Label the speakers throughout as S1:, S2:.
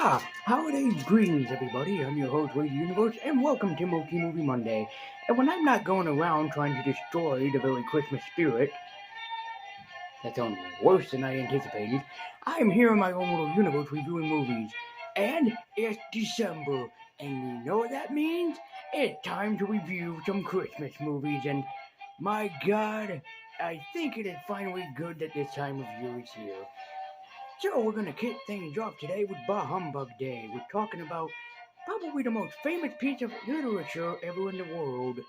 S1: Holidays greetings, everybody. I'm your host, Wade Universe, and welcome to Moki Movie Monday. And when I'm not going around trying to destroy the very Christmas spirit, that sounds worse than I anticipated, I'm here in my own little universe reviewing movies. And it's December, and you know what that means? It's time to review some Christmas movies, and my god, I think it is finally good that this time of year is here. So we're gonna kick things off today with Humbug Day. We're talking about probably the most famous piece of literature ever in the world,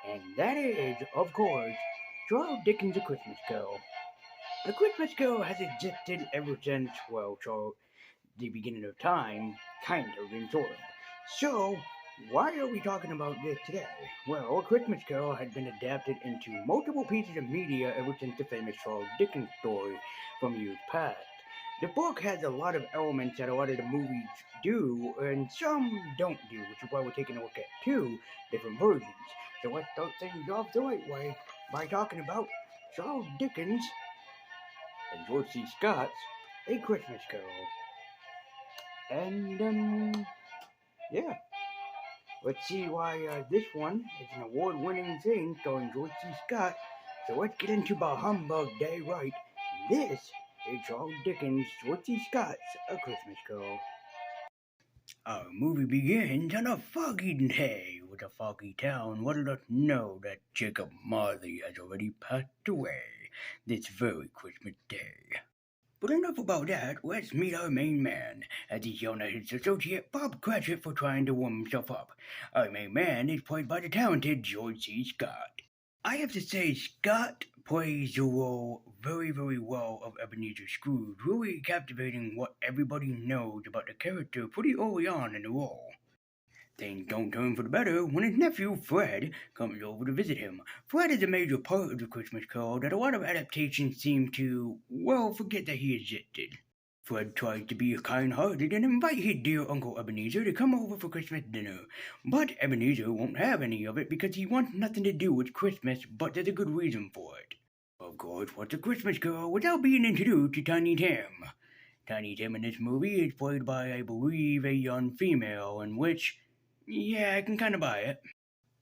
S1: and that is, of course, Charles Dickens' A Christmas Carol. A Christmas Carol has existed ever since, well, the beginning of time, kind of and sort of. So, why are we talking about this today? Well, A Christmas Carol has been adapted into multiple pieces of media ever since the famous Charles Dickens story from years past. The book has a lot of elements that a lot of the movies do, and some don't do, which is why we're taking a look at two different versions. So let's start things off the right way by talking about Charles Dickens and George C. Scott's A Christmas Carol. And, yeah. Let's see why this one is an award-winning thing starring George C. Scott. So let's get into Humbug Day right. This is Charles Dickens' George C. Scott's A Christmas Carol. Our movie begins on a foggy day with a foggy town letting us know that Jacob Marley has already passed away this very Christmas day. But enough about that, let's meet our main man, as he's yelling at his associate Bob Cratchit for trying to warm himself up. Our main man is played by the talented George C. Scott. I have to say, Scott plays the role very, very well of Ebenezer Scrooge, really captivating what everybody knows about the character pretty early on in the role. Things don't turn for the better when his nephew, Fred, comes over to visit him. Fred is a major part of the Christmas Carol that a lot of adaptations seem to, well, forget that he existed. Fred tries to be kind-hearted and invite his dear Uncle Ebenezer to come over for Christmas dinner. But Ebenezer won't have any of it because he wants nothing to do with Christmas, but there's a good reason for it. Of course, what's a Christmas Carol without being introduced to Tiny Tim? Tiny Tim in this movie is played by, I believe, a young female, in which, yeah, I can kind of buy it.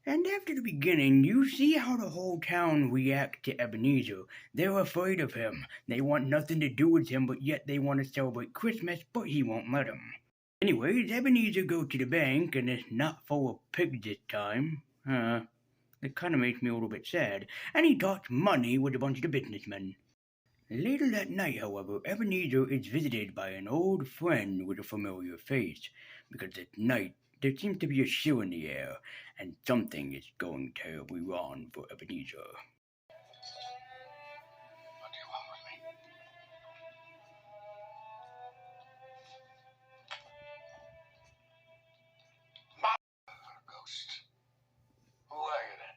S1: And after the beginning, you see how the whole town reacts to Ebenezer. They're afraid of him. They want nothing to do with him, but yet they want to celebrate Christmas, but he won't let them. Anyways, Ebenezer goes to the bank, and it's not full of pigs this time. It kind of makes me a little bit sad. And he talks money with a bunch of the businessmen. Later that night, however, Ebenezer is visited by an old friend with a familiar face, because at night there seems to be a chill in the air, and something is going terribly wrong for Ebenezer.
S2: What do you want with me? Ghost. Who are you then?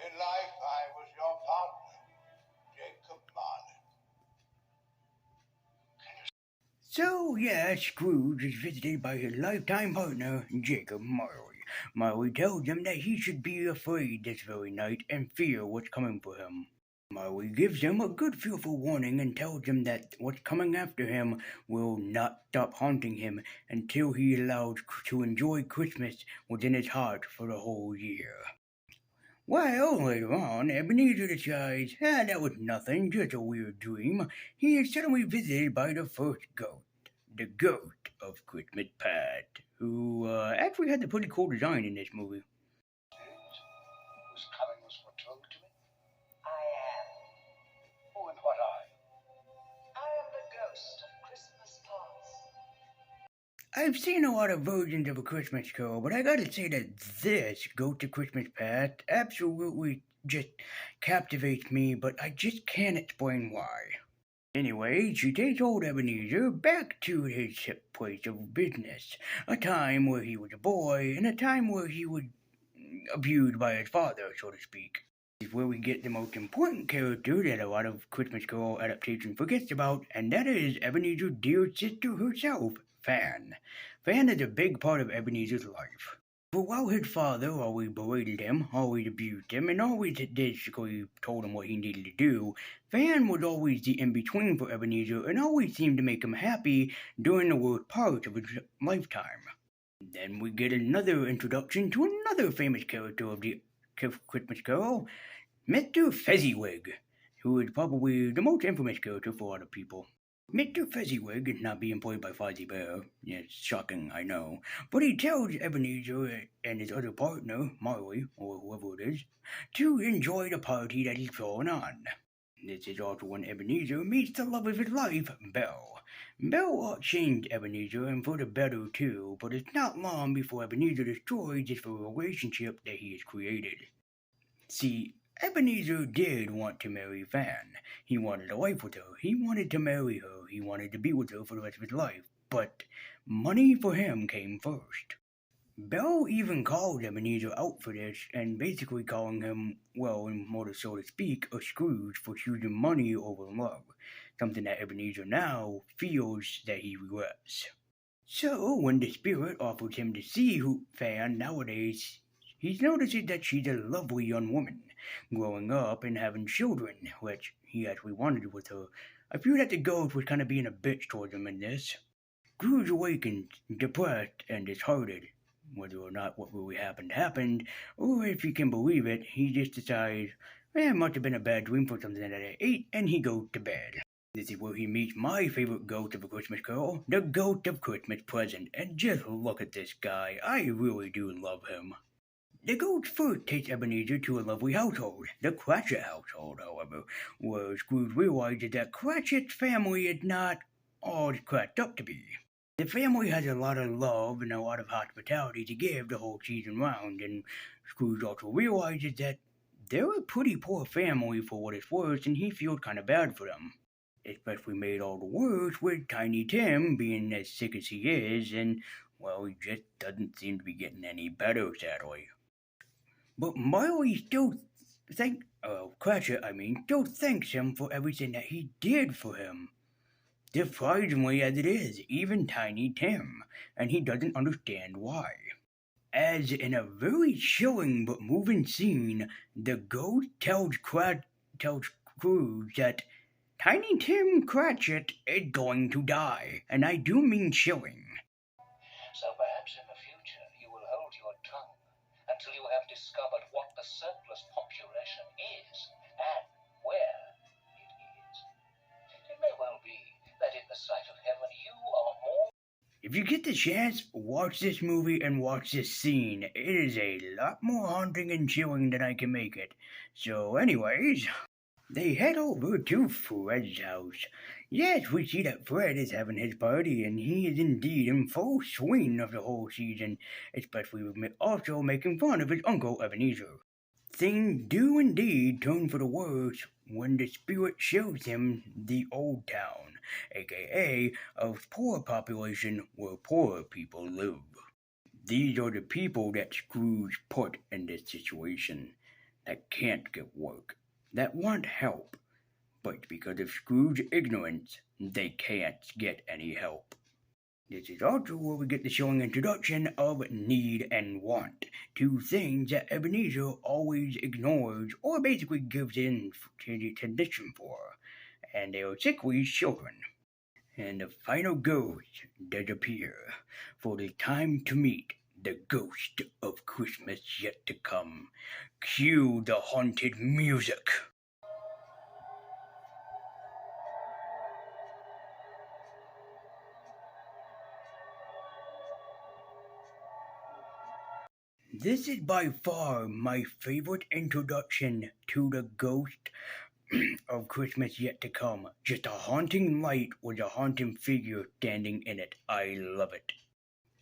S2: In life, I was your partner, Jacob Marley.
S1: So, yeah, Scrooge is visited by his lifetime partner, Jacob Marley. Marley tells him that he should be afraid this very night and fear what's coming for him. Marley gives him a good fearful warning and tells him that what's coming after him will not stop haunting him until he is allowed to enjoy Christmas within his heart for the whole year. Well, later on, Ebenezer decides, that was nothing, just a weird dream. He is suddenly visited by the first ghost, the ghost of Christmas Pat, who actually had a pretty cool design in this movie.
S2: Whose coming was foretold to me?
S3: I am.
S2: Who and what are you?
S3: I am the ghost of Christmas past.
S1: I've seen a lot of versions of A Christmas Carol, but I gotta say that this Ghost of Christmas Past absolutely just captivates me, but I just can't explain why. Anyway, she takes old Ebenezer back to his place of business, a time where he was a boy, and a time where he was abused by his father, so to speak. This is where we get the most important character that a lot of Christmas Carol adaptation forgets about, and that is Ebenezer's dear sister herself, Fan. Fan is a big part of Ebenezer's life. But while his father always berated him, always abused him, and always basically told him what he needed to do, Van was always the in-between for Ebenezer and always seemed to make him happy during the worst part of his lifetime. Then we get another introduction to another famous character of the Christmas Carol, Mr. Fezziwig, who is probably the most infamous character for a lot of people. Mr. Fezziwig is not being played by Fozzie Bear. It's shocking, I know. But he tells Ebenezer and his other partner, Marley, or whoever it is, to enjoy the party that he's throwing on. This is also when Ebenezer meets the love of his life, Belle. Belle changed Ebenezer, and for the better too, but it's not long before Ebenezer destroys this relationship that he has created. See, Ebenezer did want to marry Van. He wanted a life with her. He wanted to marry her. He wanted to be with her for the rest of his life. But money for him came first. Belle even called Ebenezer out for this and basically calling him, well, in order so to speak, a Scrooge for choosing money over love, something that Ebenezer now feels that he regrets. So, when the spirit offers him to see Fan nowadays, he notices that she's a lovely young woman, growing up and having children, which he actually wanted with her. I feel that the ghost was kind of being a bitch towards him in this. Scrooge awakens, depressed and disheartened. Whether or not what really happened, or if you can believe it, he just decides, it must have been a bad dream for something that I ate, and he goes to bed. This is where he meets my favorite ghost of A Christmas Carol, the Ghost of Christmas Present, and just look at this guy, I really do love him. The ghost first takes Ebenezer to a lovely household, the Cratchit household, however, where Scrooge realizes that Cratchit's family is not all it's cracked up to be. The family has a lot of love and a lot of hospitality to give the whole season round, and Scrooge also realizes that they're a pretty poor family for what it's worth, and he feels kind of bad for them. Especially made all the worse with Tiny Tim being as sick as he is, and, well, he just doesn't seem to be getting any better, sadly. But Marley Cratchit, still thanks him for everything that he did for him. Surprisingly as it is, even Tiny Tim, and he doesn't understand why. As in a very chilling but moving scene, the ghost tells Scrooge that Tiny Tim Cratchit is going to die, and I do mean chilling.
S4: So perhaps in the future you will hold your tongue until you have discovered what the surplus population is and where it is. It may well be that in the sight of heaven you are more.
S1: If you get the chance, watch this movie and watch this scene. It is a lot more haunting and chilling than I can make it. So anyways, they head over to Fred's house. Yes, we see that Fred is having his party, and he is indeed in full swing of the whole season, especially with also making fun of his uncle Ebenezer. Things do indeed turn for the worse when the spirit shows him the old town, aka a poor population where poor people live. These are the people that Scrooge put in this situation, that can't get work, that want help, but because of Scrooge's ignorance, they can't get any help. This is also where we get the showing introduction of need and want, two things that Ebenezer always ignores or basically gives in to the condition for, and they are sickly children. And the final ghost does appear, for the time to meet the ghost of Christmas yet to come. Cue the haunted music. This is by far my favorite introduction to the ghost of Christmas yet to come. Just a haunting light with a haunting figure standing in it. I love it.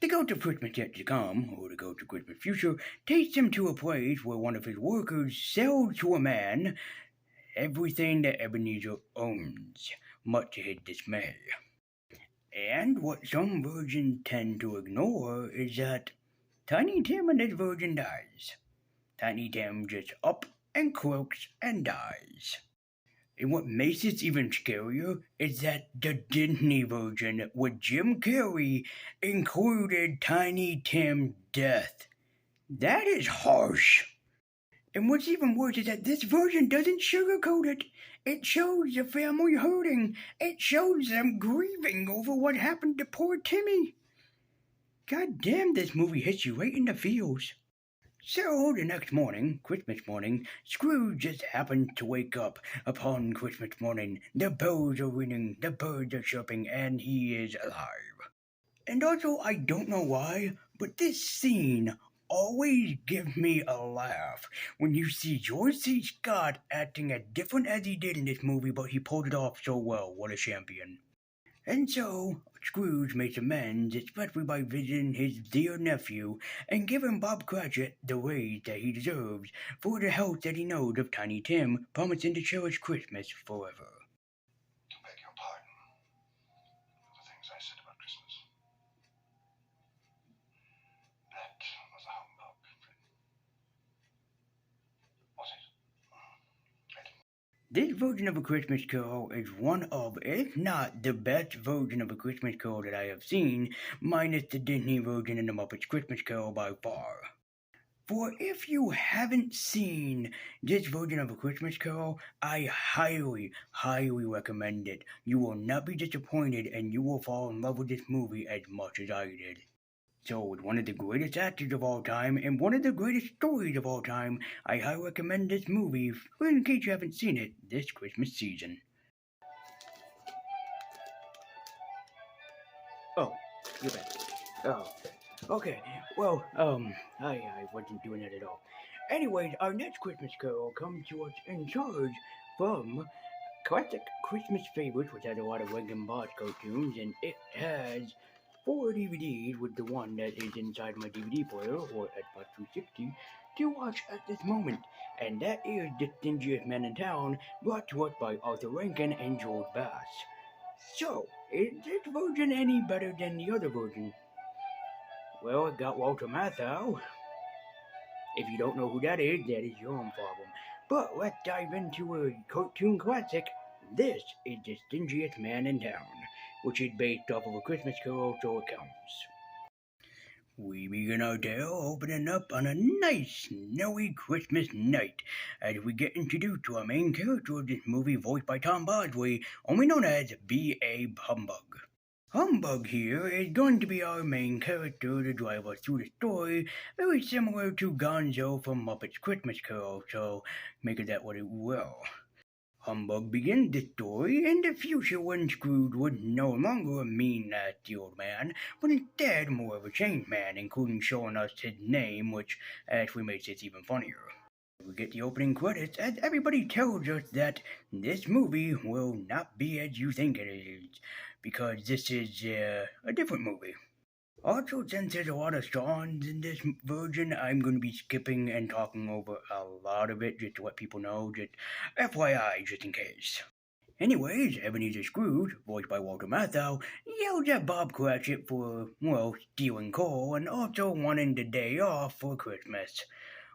S1: The ghost of Christmas yet to come, or the ghost of Christmas future, takes him to a place where one of his workers sells to a man everything that Ebenezer owns, much to his dismay. And what some virgins tend to ignore is that Tiny Tim and his virgin dies. Tiny Tim just up and croaks and dies. And what makes this even scarier is that the Disney version with Jim Carrey included Tiny Tim's death That is harsh. And what's even worse is that this version doesn't sugarcoat it. It shows the family hurting. It shows them grieving over what happened to poor Timmy. God damn, this movie hits you right in the feels. So the next morning, Christmas morning, Scrooge just happened to wake up. Upon Christmas morning, the bells are ringing, the birds are chirping, and he is alive. And also, I don't know why, but this scene always gives me a laugh when you see George C. Scott acting as different as he did in this movie, but he pulled it off so well. What a champion. And so, Scrooge makes amends, especially by visiting his dear nephew and giving Bob Cratchit the raise that he deserves for the help that he knows of Tiny Tim, promising to cherish Christmas forever.
S2: Beg your pardon for the things I said about Christmas. That was a humbug, friend. Was it?
S1: This version of A Christmas Carol is one of, if not the best version of A Christmas Carol that I have seen, minus the Disney version in The Muppets Christmas Carol by far. For if you haven't seen this version of A Christmas Carol, I highly, highly recommend it. You will not be disappointed and you will fall in love with this movie as much as I did. So, with one of the greatest actors of all time and one of the greatest stories of all time, I highly recommend this movie, in case you haven't seen it, this Christmas season. Oh, you're back. Oh, okay. Well, I wasn't doing that at all. Anyways, our next Christmas Carol comes to us in charge from Classic Christmas Favorites, which has a lot of Lincoln Boss cartoons, and it has 4 DVDs with the one that is inside my DVD player, or Xbox 360, to watch at this moment. And that is The Stingiest Man in Town, brought to us by Arthur Rankin and George Bass. So, is this version any better than the other version? Well, it got Walter Matthau. If you don't know who that is your own problem. But let's dive into a cartoon classic. This is The Stingiest Man in Town, which is based off of A Christmas Carol, so it counts. We begin our tale opening up on a nice, snowy Christmas night as we get introduced to our main character of this movie, voiced by Tom Bosley, only known as B.A. Humbug. Humbug here is going to be our main character to drive us through the story, very similar to Gonzo from Muppet's Christmas Carol, so make of that what it will. Humbug begins the story in the future when Scrooge was no longer a mean, nasty old man, but instead more of a changed man, including showing us his name, which actually makes it even funnier. We get the opening credits as everybody tells us that this movie will not be as you think it is, because this is a different movie. Also, since there's a lot of songs in this version, I'm going to be skipping and talking over a lot of it just to let people know, just FYI, just in case. Anyways, Ebenezer Scrooge, voiced by Walter Matthau, yells at Bob Cratchit for, well, stealing coal and also wanting the day off for Christmas.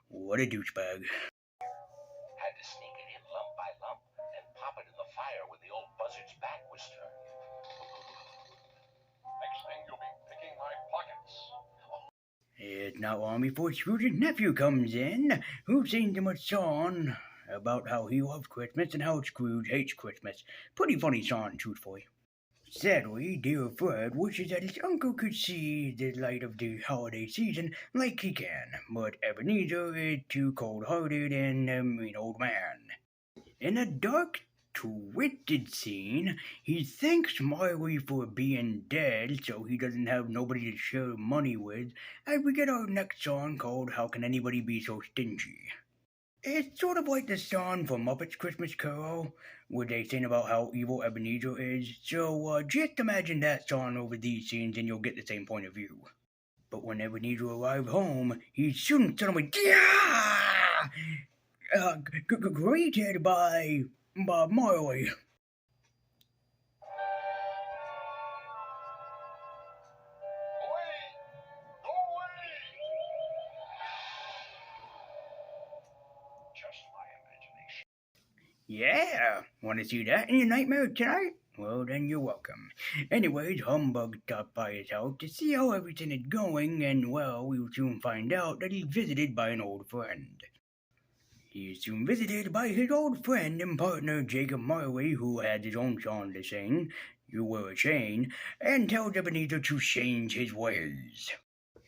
S1: What a douchebag.
S4: Had to sneak it in lump by lump and pop it in the fire when the old buzzard's back was turned.
S2: Next thing you'll be picking my pockets.
S1: It's not long before Scrooge's nephew comes in, who sings him a song about how he loves Christmas and how Scrooge hates Christmas. Pretty funny song, truthfully. Sadly, dear Fred wishes that his uncle could see the light of the holiday season like he can, but Ebenezer is too cold-hearted and a mean old man. In a dark, twisted scene, he thanks Marley for being dead so he doesn't have nobody to share money with, as we get our next song called How Can Anybody Be So Stingy? It's sort of like the song from Muppet's Christmas Carol, where they sing about how evil Ebenezer is, so just imagine that song over these scenes and you'll get the same point of view. But when Ebenezer arrives home, he's soon suddenly greeted by Marley.
S2: Away! Go away!
S4: Just my imagination.
S1: Yeah, want to see that in your nightmare tonight? Well, then you're welcome. Anyways, Humbug stopped by his house to see how everything is going, and well, we will soon find out that he's visited by an old friend. He is soon visited by his old friend and partner Jacob Marley, who has his own song to sing, You Were a Chain, and tells Ebenezer to change his ways.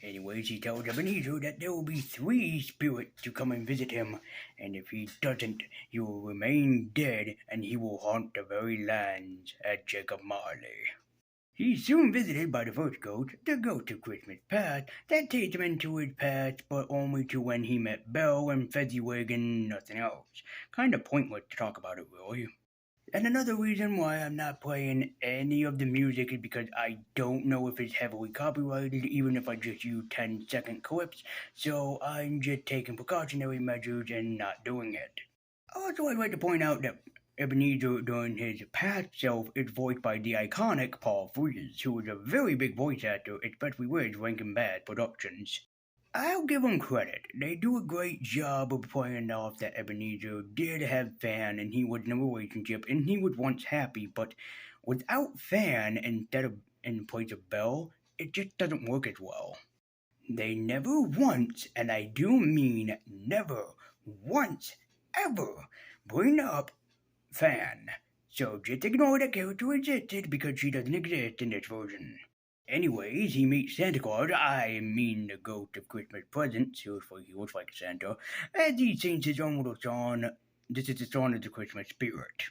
S1: Anyways, he tells Ebenezer that there will be 3 spirits to come and visit him, and if he doesn't, he will remain dead and he will haunt the very lands at Jacob Marley. He's soon visited by the first ghost, the ghost of Christmas past, that takes him into his past, but only to when he met Belle and Fezziwig and nothing else. Kinda pointless to talk about it, really. And another reason why I'm not playing any of the music is because I don't know if it's heavily copyrighted, even if I just use 10-second clips, so I'm just taking precautionary measures and not doing it. Also, I'd like to point out that Ebenezer during his past self is voiced by the iconic Paul Frees, who is a very big voice actor, especially with Rankin Bad Productions. I'll give them credit. They do a great job of playing off that Ebenezer did have Fan and he was in a relationship and he was once happy, but without Fan in place of Belle, it just doesn't work as well. They never once, and I do mean never once, ever, bring up Fan. So just ignore that character existed because she doesn't exist in this version. Anyways, he meets Santa Claus, I mean the ghost of Christmas presents, seriously, he looks like Santa, as he sings his own little song, this is the song of the Christmas spirit.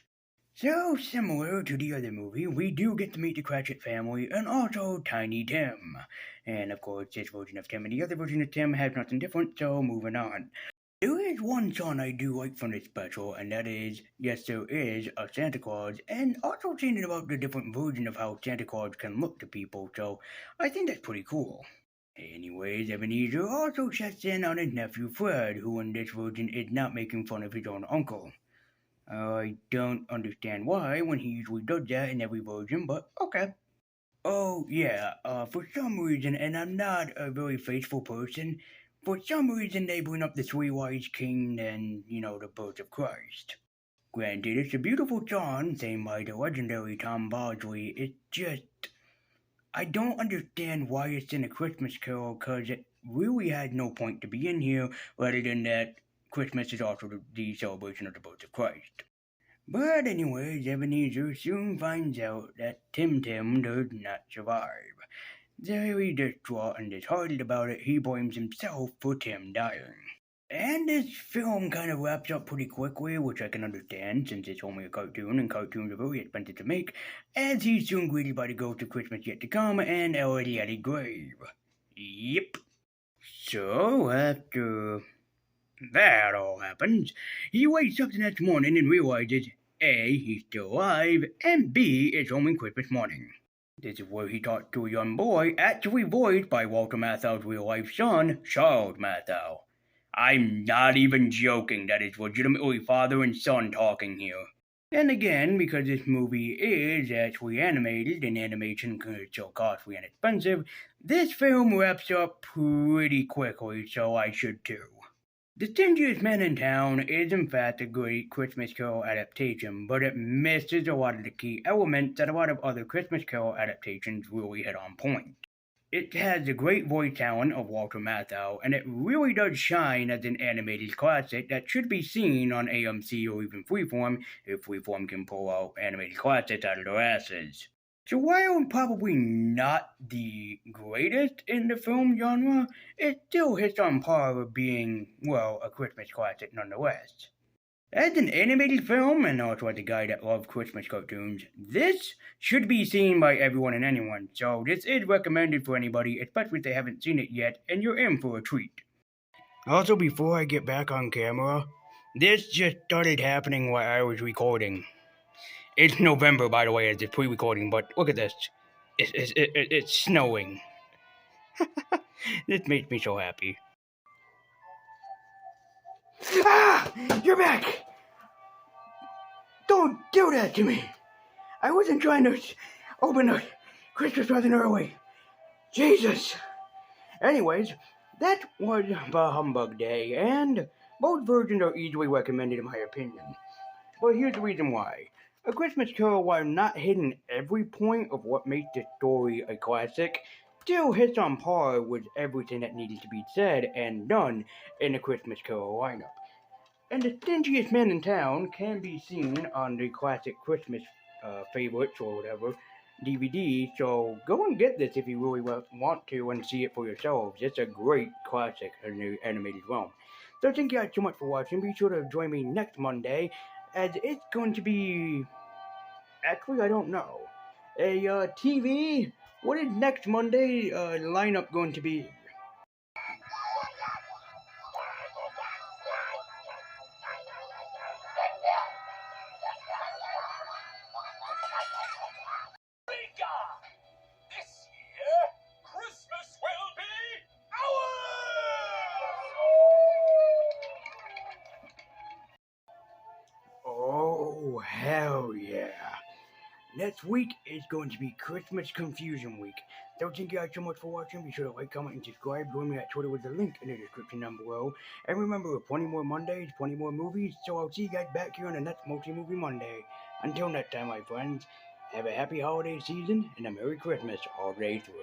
S1: So, similar to the other movie, we do get to meet the Cratchit family and also Tiny Tim. And of course, this version of Tim and the other version of Tim has nothing different, so moving on. There is one song I do like from this special, and that is, yes there is, a Santa Claus, and also singing about the different version of how Santa Claus can look to people, so I think that's pretty cool. Anyways, Ebenezer also checks in on his nephew Fred, who in this version is not making fun of his own uncle. I don't understand why, when he usually does that in every version, but okay. Oh, yeah, for some reason, and I'm not a very faithful person, for some reason they bring up the 3 Wise King and, the birth of Christ. Granted, it's a beautiful song, sang by the legendary Tom Bosley, it's just... I don't understand why it's in A Christmas Carol, cause it really had no point to be in here, rather than that Christmas is also the celebration of the birth of Christ. But anyways, Ebenezer soon finds out that Tim does not survive. Very distraught and disheartened about it, he blames himself for Tim dying. And this film kind of wraps up pretty quickly, which I can understand since it's only a cartoon and cartoons are very expensive to make, as he's soon greeted by the ghost of Christmas yet to come and already at his grave. Yep. So, after that all happens, he wakes up the next morning and realizes A, he's still alive, and B, it's only Christmas morning. This is where he talks to a young boy, actually voiced by Walter Matthau's real-life son, Charles Matthau. I'm not even joking, that is legitimately father and son talking here. And again, because this movie is actually animated and animation is so costly and expensive, this film wraps up pretty quickly, so I should too. The Stingiest Man in Town is in fact a great Christmas Carol adaptation, but it misses a lot of the key elements that a lot of other Christmas Carol adaptations really hit on point. It has the great voice talent of Walter Matthau, and it really does shine as an animated classic that should be seen on AMC or even Freeform, if Freeform can pull out animated classics out of their asses. So while probably not the greatest in the film genre, it still hits on par with being, well, a Christmas classic nonetheless. As an animated film, and also as a guy that loves Christmas cartoons, this should be seen by everyone and anyone, so this is recommended for anybody, especially if they haven't seen it yet, and you're in for a treat. Also, before I get back on camera, this just started happening while I was recording. It's November, by the way, as it's pre-recording, but look at this. It's snowing. This makes me so happy. Ah! You're back! Don't do that to me! I wasn't trying to open the Christmas present early. Jesus! Anyways, that was the Humbug Day, and both versions are easily recommended in my opinion. But here's the reason why. A Christmas Carol, while not hitting every point of what makes the story a classic, still hits on par with everything that needed to be said and done in the Christmas Carol lineup. And The Stingiest Man in Town can be seen on the classic Christmas favorites or whatever DVD, so go and get this if you really want to and see it for yourselves. It's a great classic in the animated realm. So thank you guys so much for watching. Be sure to join me next Monday, as it's going to be... Actually, I don't know. A TV? What is next Monday lineup going to be?
S5: This year, Christmas will be ours!
S1: Oh, hell yeah. Next week is going to be Christmas Confusion Week. So thank you guys so much for watching. Be sure to like, comment, and subscribe. Join me at Twitter with the link in the description down below. And remember, 20 more Mondays, 20 more movies. So I'll see you guys back here on the next Multi-Movie Monday. Until next time, my friends, have a happy holiday season and a Merry Christmas all day through.